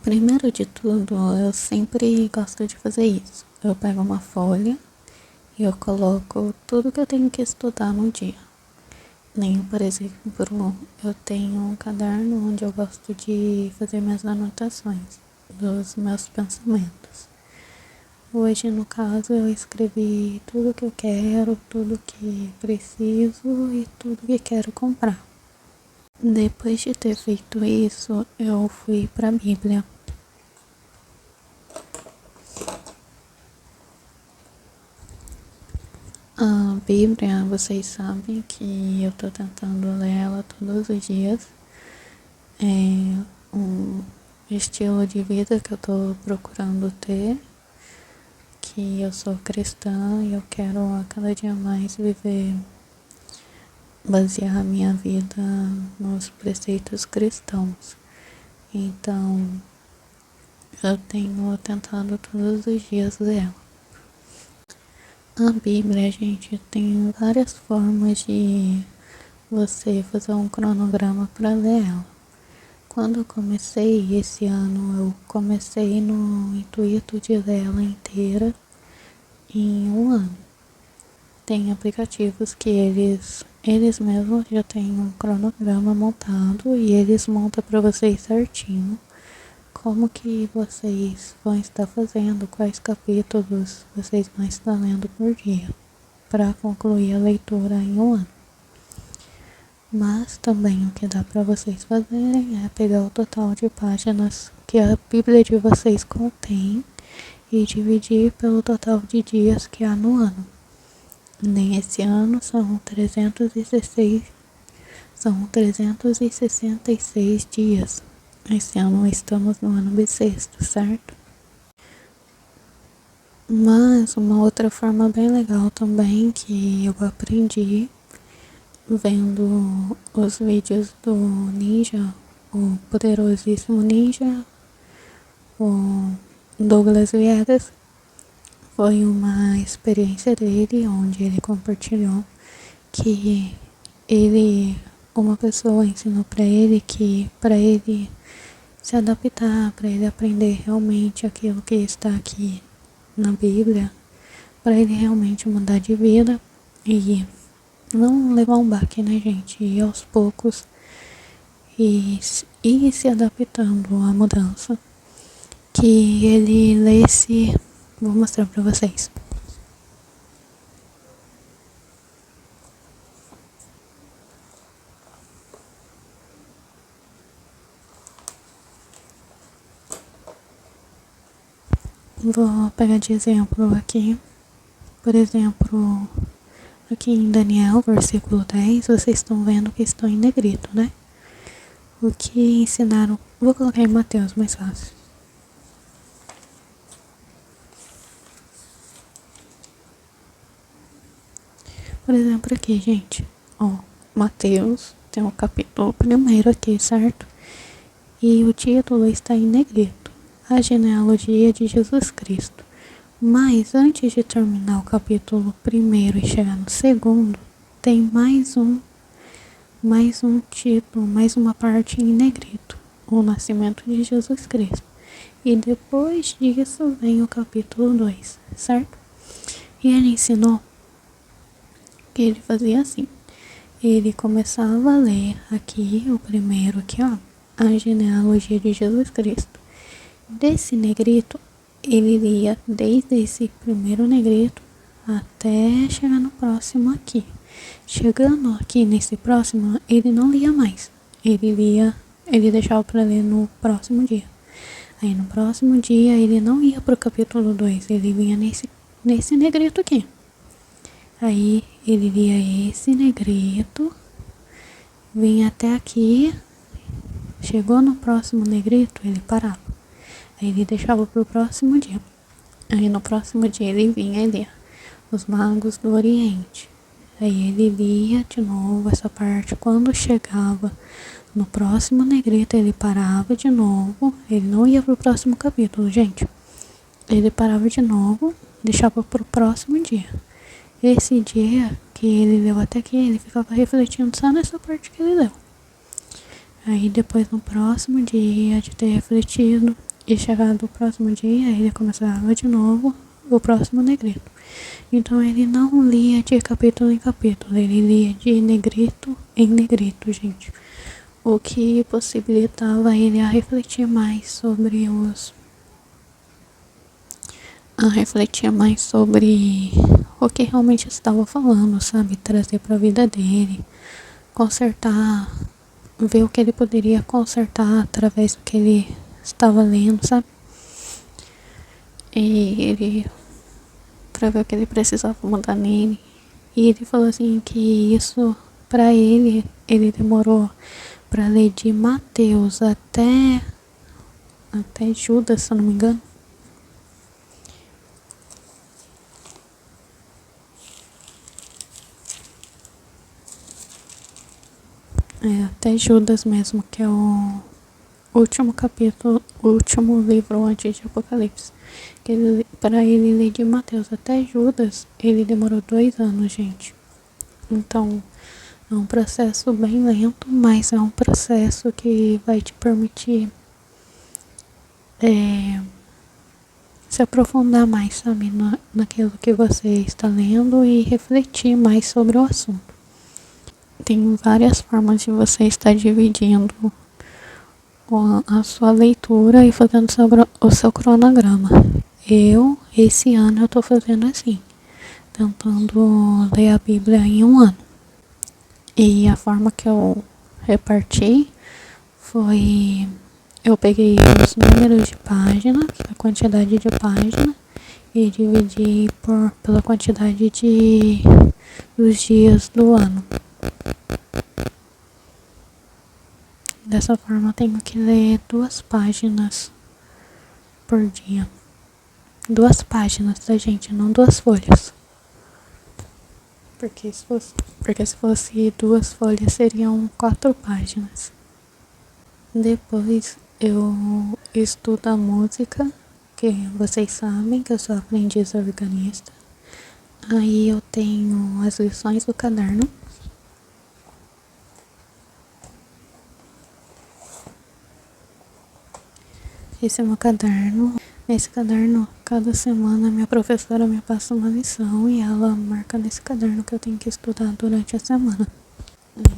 Primeiro de tudo, eu sempre gosto de fazer isso. Eu pego uma folha e eu coloco tudo que eu tenho que estudar no dia. Nem, por exemplo, eu tenho um caderno onde eu gosto de fazer minhas anotações dos meus pensamentos. Hoje, no caso, eu escrevi tudo que eu quero, tudo que preciso e tudo que quero comprar. Depois de ter feito isso, eu fui para a Bíblia. A Bíblia, vocês sabem que eu tô tentando ler ela todos os dias. É um estilo de vida que eu tô procurando ter, que eu sou cristã e eu quero a cada dia mais basear a minha vida nos preceitos cristãos. Então, eu tenho tentado todos os dias ler ela. A Bíblia, gente, tem várias formas de você fazer um cronograma para ler ela. Quando eu comecei esse ano, eu comecei no intuito de ler ela inteira em um ano. Tem aplicativos que eles mesmos já têm um cronograma montado e eles montam para vocês certinho como que vocês vão estar fazendo, quais capítulos vocês vão estar lendo por dia, para concluir a leitura em um ano. Mas também o que dá para vocês fazerem é pegar o total de páginas que a Bíblia de vocês contém e dividir pelo total de dias que há no ano. Nesse ano são 366 dias. Esse ano estamos no ano bissexto, certo? Mas uma outra forma bem legal também que eu aprendi vendo os vídeos do Ninja, o poderosíssimo Ninja, o Douglas Viegas, foi uma experiência dele onde ele compartilhou que uma pessoa ensinou para ele que para ele se adaptar, para ele aprender realmente aquilo que está aqui na Bíblia, para ele realmente mudar de vida e não levar um baque, né, gente? E aos poucos e se adaptando à mudança. Que ele lesse, vou mostrar para vocês. Vou pegar de exemplo aqui, por exemplo, aqui em Daniel, versículo 10, vocês estão vendo que estão em negrito, né? O que ensinaram, vou colocar em Mateus, mais fácil. Por exemplo aqui, gente, ó, Mateus, tem o capítulo 1 aqui, certo? E o título está em negrito. A genealogia de Jesus Cristo. Mas antes de terminar o capítulo 1 e chegar no 2, tem mais um título, mais uma parte em negrito, o nascimento de Jesus Cristo. E depois disso vem o capítulo 2, certo? E ele ensinou que ele fazia assim. Ele começava a ler aqui, o primeiro aqui, ó, a genealogia de Jesus Cristo. Desse negrito, ele lia desde esse primeiro negrito até chegar no próximo aqui. Chegando aqui nesse próximo, ele não lia mais. Ele deixava para ler no próximo dia. Aí no próximo dia ele não ia pro capítulo 2, ele vinha nesse negrito aqui. Aí ele lia esse negrito, vinha até aqui, chegou no próximo negrito, ele parava. Aí ele deixava pro próximo dia. Aí no próximo dia ele vinha e lia Os Magos do Oriente. Aí ele lia de novo essa parte. Quando chegava no próximo negrito, ele parava de novo. Ele não ia pro próximo capítulo, gente. Ele parava de novo, deixava pro próximo dia. Esse dia que ele leu até aqui, ele ficava refletindo só nessa parte que ele leu. Aí depois no próximo dia de ter refletido, E chegado o próximo dia, ele começava de novo o próximo negrito. Então ele não lia de capítulo em capítulo, ele lia de negrito em negrito, gente. O que possibilitava ele a refletir mais sobre o que realmente estava falando, sabe? Trazer para a vida dele, consertar, ver o que ele poderia consertar através do que ele estava lendo, sabe? E ele, para ver o que ele precisava mudar nele. E ele falou assim que isso, para ele demorou para ler de Mateus até Judas, se eu não me engano. Até Judas mesmo, que é o último capítulo, o último livro antes de Apocalipse. Para ele ler de Mateus até Judas, ele demorou 2 anos, gente. Então, é um processo bem lento, mas é um processo que vai te permitir se aprofundar mais, sabe, naquilo que você está lendo e refletir mais sobre o assunto. Tem várias formas de você estar dividindo a sua leitura e fazendo o seu cronograma. Esse ano, eu tô fazendo assim, tentando ler a Bíblia em um ano. E a forma que eu reparti foi, eu peguei os números de páginas, a quantidade de páginas, e dividi pela quantidade dos dias do ano. Dessa forma, eu tenho que ler 2 páginas por dia. 2 páginas, tá, gente? Não 2 folhas. Porque se fosse 2 folhas, seriam 4 páginas. Depois, eu estudo a música, que vocês sabem que eu sou aprendiz organista. Aí eu tenho as lições do caderno. Esse é o meu caderno. Nesse caderno, cada semana minha professora me passa uma lição e ela marca nesse caderno que eu tenho que estudar durante a semana.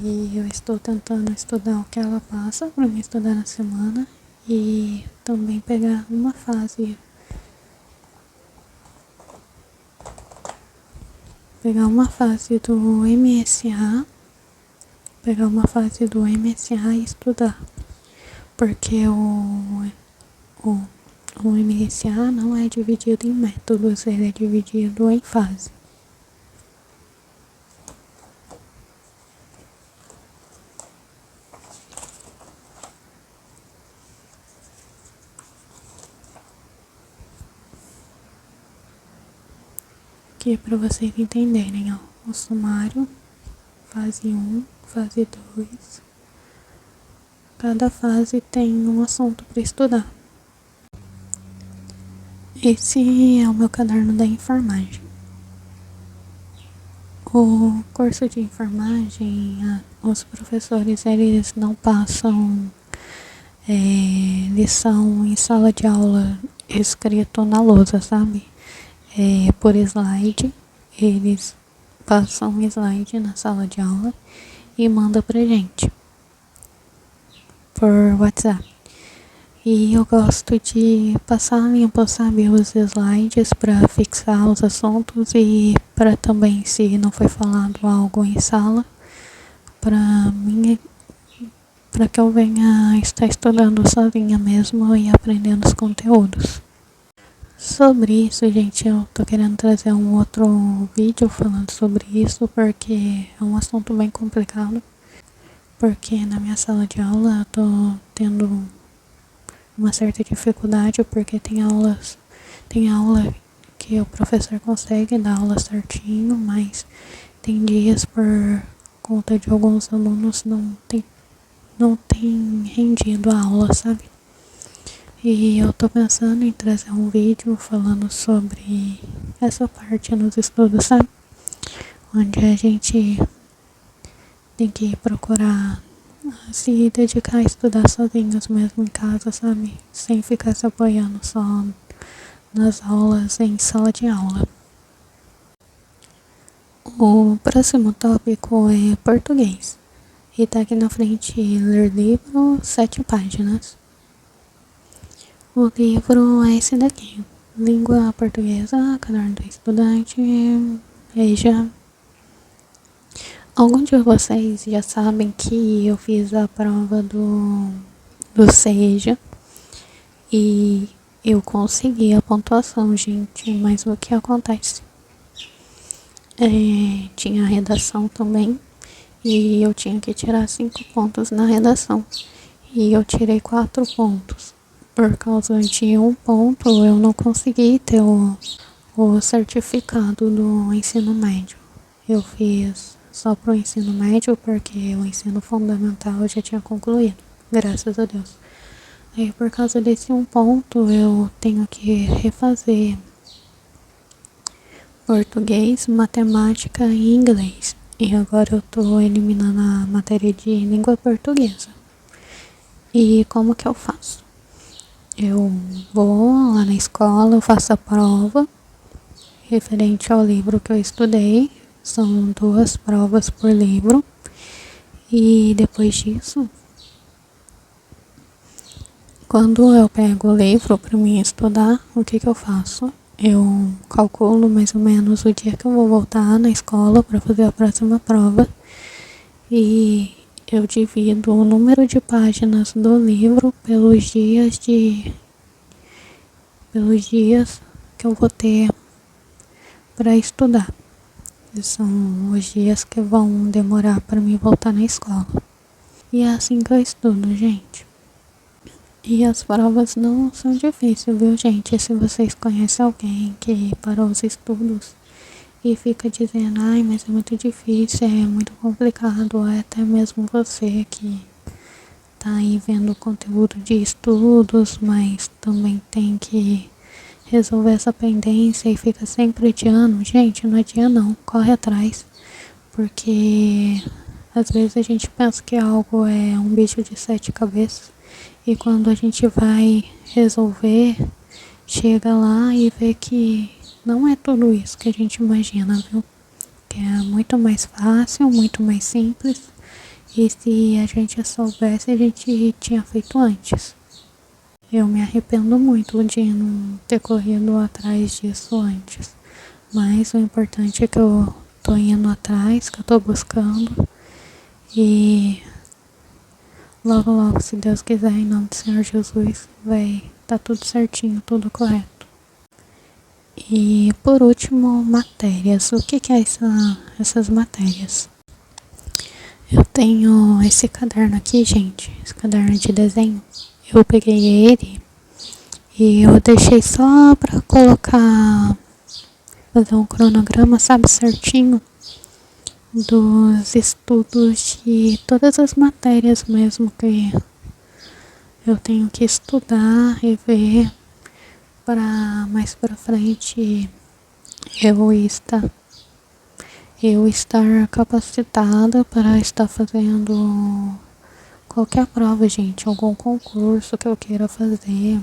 E eu estou tentando estudar o que ela passa para me estudar na semana e também pegar uma fase do MSA, e estudar. Porque o MSA não é dividido em métodos, ele é dividido em fase. Aqui é para vocês entenderem, ó, o sumário, fase 1, fase 2. Cada fase tem um assunto para estudar. Esse é o meu caderno da enfermagem. O curso de enfermagem, os professores, eles não passam lição em sala de aula escrito na lousa, sabe? Por slide, eles passam um slide na sala de aula e mandam pra gente por WhatsApp. E eu gosto de passar limpo, sabe, os slides para fixar os assuntos e para também, se não foi falado algo em sala, para que eu venha estar estudando sozinha mesmo e aprendendo os conteúdos. Sobre isso, gente, eu tô querendo trazer um outro vídeo falando sobre isso, porque é um assunto bem complicado. Porque na minha sala de aula eu tô tendo uma certa dificuldade, porque tem aula que o professor consegue dar aula certinho, mas tem dias por conta de alguns alunos não tem rendido a aula, sabe? E eu tô pensando em trazer um vídeo falando sobre essa parte nos estudos, sabe? Onde a gente tem que procurar se dedicar a estudar sozinhos mesmo em casa, sabe? Sem ficar se apoiando só nas aulas em sala de aula. O próximo tópico é português. E tá aqui na frente ler livro, 7 páginas. O livro é esse daqui. Língua Portuguesa, Caderno do Estudante, EJA. Alguns de vocês já sabem que eu fiz a prova do SEJA e eu consegui a pontuação, gente, mas o que acontece? Tinha a redação também e eu tinha que tirar 5 pontos na redação e eu tirei 4 pontos. Por causa de 1 ponto eu não consegui ter o certificado do ensino médio. Eu fiz só pro ensino médio porque o ensino fundamental eu já tinha concluído, graças a Deus. Aí por causa desse 1 ponto eu tenho que refazer português, matemática e inglês. E agora eu tô eliminando a matéria de língua portuguesa. E como que eu faço? Eu vou lá na escola, eu faço a prova referente ao livro que eu estudei. São 2 provas por livro. E depois disso, quando eu pego o livro para mim estudar, o que eu faço? Eu calculo mais ou menos o dia que eu vou voltar na escola para fazer a próxima prova e eu divido o número de páginas do livro pelos dias que eu vou ter para estudar. São os dias que vão demorar para mim voltar na escola. E é assim que eu estudo, gente. E as provas não são difíceis, viu, gente? Se vocês conhecem alguém que parou os estudos e fica dizendo, ai, mas é muito difícil, é muito complicado, ou é até mesmo você que tá aí vendo o conteúdo de estudos, mas também tem que resolver essa pendência e fica sempre adiando. Gente, não adia não, corre atrás, porque às vezes a gente pensa que algo é um bicho de 7 cabeças. E quando a gente vai resolver, chega lá e vê que não é tudo isso que a gente imagina, viu? Que é muito mais fácil, muito mais simples. E se a gente soubesse, a gente tinha feito antes. Eu me arrependo muito de não ter corrido atrás disso antes. Mas o importante é que eu tô indo atrás, que eu tô buscando. E logo, logo, se Deus quiser, em nome do Senhor Jesus, vai tá tudo certinho, tudo correto. E por último, matérias. O que é essas matérias? Eu tenho esse caderno aqui, gente, esse caderno de desenho. Eu peguei ele e eu deixei só pra colocar, fazer um cronograma, sabe, certinho, dos estudos de todas as matérias mesmo que eu tenho que estudar e ver para mais para frente eu estar capacitada para estar fazendo qualquer prova, gente, algum concurso que eu queira fazer,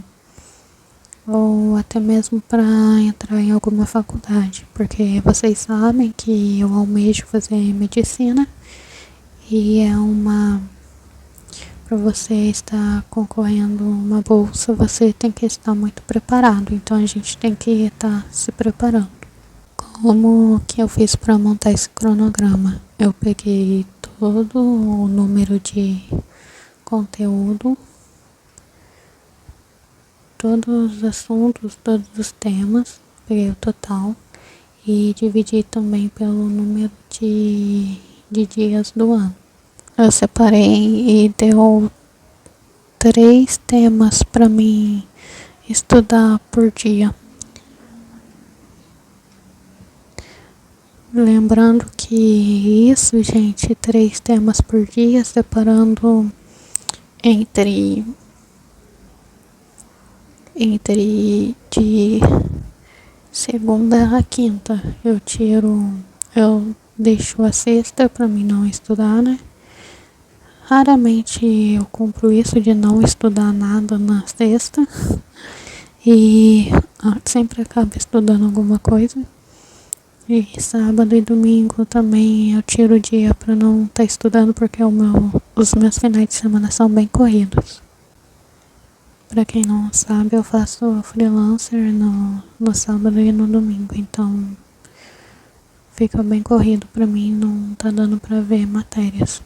ou até mesmo para entrar em alguma faculdade, porque vocês sabem que eu almejo fazer medicina e para você estar concorrendo uma bolsa, você tem que estar muito preparado, então a gente tem que estar se preparando. Como que eu fiz para montar esse cronograma? Eu peguei todo o número de conteúdo, todos os assuntos, todos os temas, peguei o total e dividi também pelo número de dias do ano. Eu separei e deu 3 temas para mim estudar por dia. Lembrando que isso, gente, 3 temas por dia, separando entre de segunda a quinta. Eu deixo a sexta para mim não estudar, né? Raramente eu cumpro isso de não estudar nada na sexta e sempre acabo estudando alguma coisa. E sábado e domingo também eu tiro o dia para não estar estudando porque os meus finais de semana são bem corridos. Para quem não sabe, eu faço freelancer no sábado e no domingo, então fica bem corrido para mim, não tá dando para ver matérias.